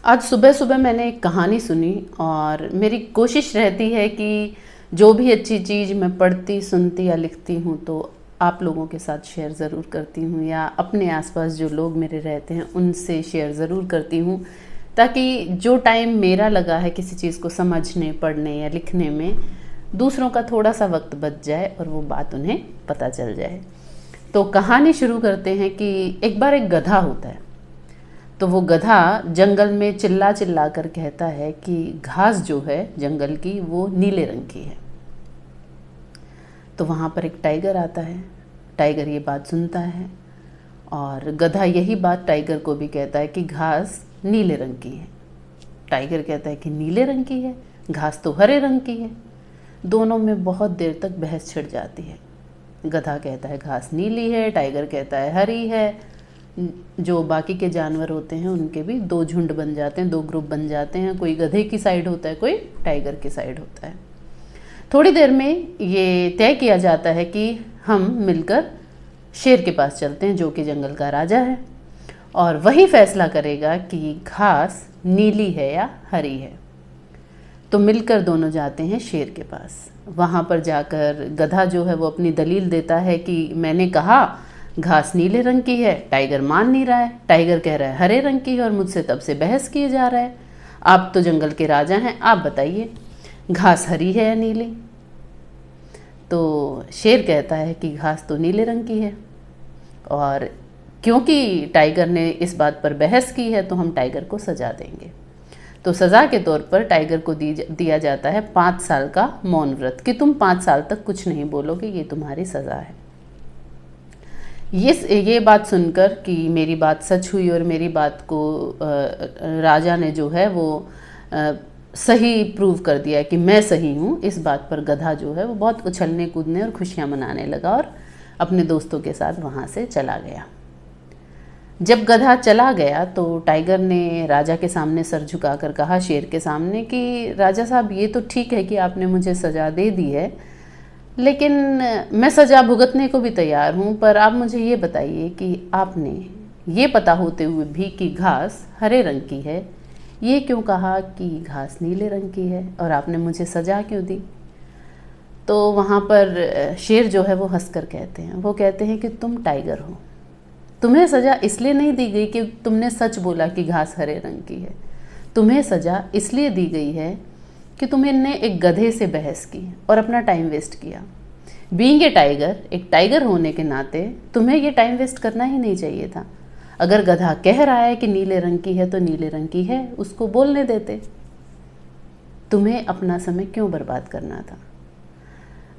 आज सुबह सुबह मैंने एक कहानी सुनी और मेरी कोशिश रहती है कि जो भी अच्छी चीज़ मैं पढ़ती सुनती या लिखती हूँ तो आप लोगों के साथ शेयर ज़रूर करती हूँ या अपने आसपास जो लोग मेरे रहते हैं उनसे शेयर ज़रूर करती हूँ, ताकि जो टाइम मेरा लगा है किसी चीज़ को समझने, पढ़ने या लिखने में, दूसरों का थोड़ा सा वक्त बच जाए और वो बात उन्हें पता चल जाए। तो कहानी शुरू करते हैं कि एक बार एक गधा होता है। तो वो गधा जंगल में चिल्ला चिल्ला कर कहता है कि घास जो है जंगल की वो नीले रंग की है। तो वहाँ पर एक टाइगर आता है। टाइगर ये बात सुनता है और गधा यही बात टाइगर को भी कहता है कि घास नीले रंग की है। टाइगर कहता है कि नीले रंग की है, घास तो हरे रंग की है। दोनों में बहुत देर तक बहस छिड़ जाती है। गधा कहता है घास नीली है, टाइगर कहता है हरी है। जो बाकी के जानवर होते हैं उनके भी दो झुंड बन जाते हैं, दो ग्रुप बन जाते हैं। कोई गधे की साइड होता है, कोई टाइगर की साइड होता है। थोड़ी देर में ये तय किया जाता है कि हम मिलकर शेर के पास चलते हैं, जो कि जंगल का राजा है, और वही फैसला करेगा कि घास नीली है या हरी है। तो मिलकर दोनों जाते हैं शेर के पास। वहाँ पर जाकर गधा जो है वो अपनी दलील देता है कि मैंने कहा घास नीले रंग की है, टाइगर मान नहीं रहा है। टाइगर कह रहा है हरे रंग की है और मुझसे तब से बहस किए जा रहा है। आप तो जंगल के राजा हैं, आप बताइए घास हरी है या नीली। तो शेर कहता है कि घास तो नीले रंग की है, और क्योंकि टाइगर ने इस बात पर बहस की है तो हम टाइगर को सजा देंगे। तो सज़ा के तौर पर टाइगर को दिया जाता है 5 साल का मौन व्रत, कि तुम 5 साल तक कुछ नहीं बोलोगे, ये तुम्हारी सज़ा है। ये बात सुनकर कि मेरी बात सच हुई और मेरी बात को राजा ने जो है वो सही प्रूव कर दिया कि मैं सही हूँ, इस बात पर गधा जो है वो बहुत उछलने कूदने और खुशियाँ मनाने लगा और अपने दोस्तों के साथ वहाँ से चला गया। जब गधा चला गया तो टाइगर ने राजा के सामने सर झुकाकर कहा शेर के सामने कि राजा साहब, ये तो ठीक है कि आपने मुझे सज़ा दे दी है, लेकिन मैं सज़ा भुगतने को भी तैयार हूँ, पर आप मुझे ये बताइए कि आपने ये पता होते हुए भी कि घास हरे रंग की है, ये क्यों कहा कि घास नीले रंग की है, और आपने मुझे सज़ा क्यों दी। तो वहाँ पर शेर जो है वो हंसकर कहते हैं, वो कहते हैं कि तुम टाइगर हो, तुम्हें सज़ा इसलिए नहीं दी गई कि तुमने सच बोला कि घास हरे रंग की है। तुम्हें सज़ा इसलिए दी गई है कि तुमने एक गधे से बहस की और अपना टाइम वेस्ट किया। बीइंग ए टाइगर, एक टाइगर होने के नाते तुम्हें ये टाइम वेस्ट करना ही नहीं चाहिए था। अगर गधा कह रहा है कि नीले रंग की है तो नीले रंग की है, उसको बोलने देते। तुम्हें अपना समय क्यों बर्बाद करना था।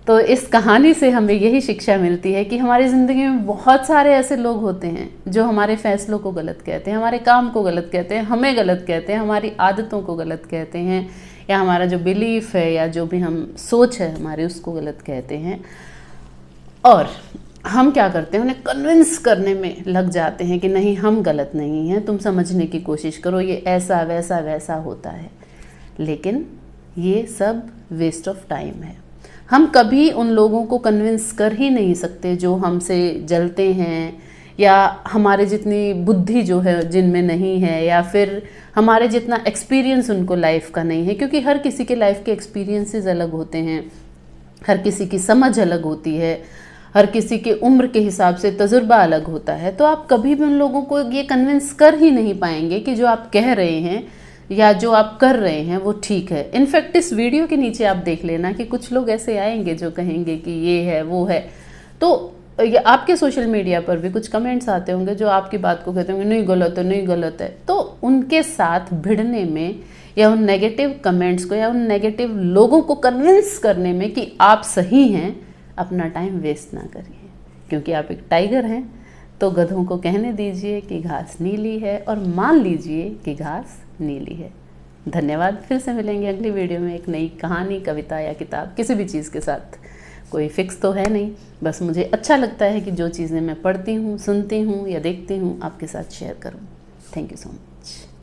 तो इस कहानी से हमें यही शिक्षा मिलती है कि हमारी ज़िंदगी में बहुत सारे ऐसे लोग होते हैं जो हमारे फैसलों को गलत कहते हैं, हमारे काम को गलत कहते हैं, हमें गलत कहते हैं, हमारी आदतों को गलत कहते हैं, या हमारा जो बिलीफ है या जो भी हम सोच है हमारे उसको गलत कहते हैं। और हम क्या करते हैं, उन्हें कन्विंस करने में लग जाते हैं कि नहीं, हम गलत नहीं हैं, तुम समझने की कोशिश करो, ये ऐसा वैसा वैसा होता है। लेकिन ये सब वेस्ट ऑफ टाइम है। हम कभी उन लोगों को कन्विंस कर ही नहीं सकते जो हमसे जलते हैं, या हमारे जितनी बुद्धि जो है जिनमें नहीं है, या फिर हमारे जितना एक्सपीरियंस उनको लाइफ का नहीं है, क्योंकि हर किसी के लाइफ के एक्सपीरियंसेस अलग होते हैं, हर किसी की समझ अलग होती है, हर किसी के उम्र के हिसाब से तजुर्बा अलग होता है। तो आप कभी भी उन लोगों को ये कन्विंस कर ही नहीं पाएंगे कि जो आप कह रहे हैं या जो आप कर रहे हैं वो ठीक है। इनफैक्ट इस वीडियो के नीचे आप देख लेना कि कुछ लोग ऐसे आएंगे जो कहेंगे कि ये है वो है। तो आपके सोशल मीडिया पर भी कुछ कमेंट्स आते होंगे जो आपकी बात को कहते होंगे नहीं गलत है, नहीं गलत है। तो उनके साथ भिड़ने में या उन नेगेटिव कमेंट्स को या उन नेगेटिव लोगों को कन्विंस करने में कि आप सही हैं, अपना टाइम वेस्ट ना करिए। क्योंकि आप एक टाइगर हैं तो गधों को कहने दीजिए कि घास नीली है और मान लीजिए कि घास नीली है। धन्यवाद। फिर से मिलेंगे अगली वीडियो में एक नई कहानी, कविता या किताब, किसी भी चीज़ के साथ। कोई फिक्स तो है नहीं, बस मुझे अच्छा लगता है कि जो चीज़ें मैं पढ़ती हूँ, सुनती हूँ या देखती हूँ आपके साथ शेयर करूँ। Thank you so much.